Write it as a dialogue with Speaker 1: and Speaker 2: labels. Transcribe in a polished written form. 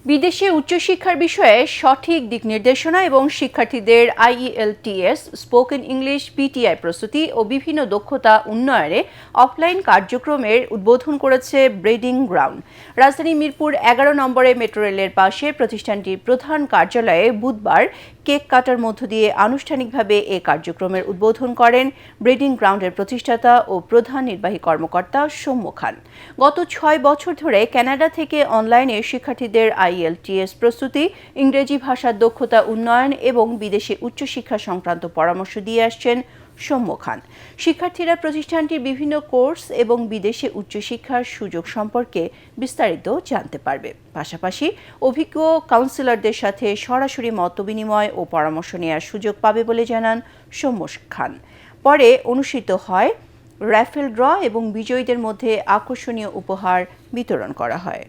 Speaker 1: বিদেশে উচ্চশিক্ষার বিষয়ে সঠিক দিক নির্দেশনা এবং শিক্ষার্থীদের আইইএলটিএস, স্পোকেন ইংলিশ, পিটিআই প্রস্তুতি ও বিভিন্ন দক্ষতা উন্নয়নে অফলাইন কার্যক্রমের উদ্বোধন করেছে ব্রিডিং গ্রাউন্ড। রাজধানী মিরপুর ১১ নম্বরে মেট্রো রেলের পাশে প্রতিষ্ঠানটির প্রধান কার্যালয়ে বুধবার কেক কাটার মধ্য দিয়ে আনুষ্ঠানিকভাবে এ কার্যক্রমের উদ্বোধন করেন ব্রিডিং গ্রাউন্ডের প্রতিষ্ঠাতা ও প্রধান নির্বাহী কর্মকর্তা সৌম্য খান। গত ৬ বছর ধরে কানাডা থেকে অনলাইনে শিক্ষার্থীদের আইএলটিএস প্রস্তুতি, ইংরেজি ভাষার দক্ষতা উন্নয়ন এবং বিদেশে উচ্চশিক্ষা সংক্রান্ত পরামর্শ দিয়ে আসছেন সৌম্য খান। শিক্ষার্থীরা প্রতিষ্ঠানটির বিভিন্ন কোর্স এবং বিদেশে উচ্চশিক্ষার সুযোগ সম্পর্কে বিস্তারিত জানতে পারবে। পাশাপাশি অভিজ্ঞ কাউন্সিলরদের সাথে সরাসরি মতবিনিময় ও পরামর্শ নেওয়ার সুযোগ পাবে বলে জানান সৌম্য খান। পরে অনুষ্ঠিত হয় র্যাফেল ড্র এবং বিজয়ীদের মধ্যে আকর্ষণীয় উপহার বিতরণ করা হয়।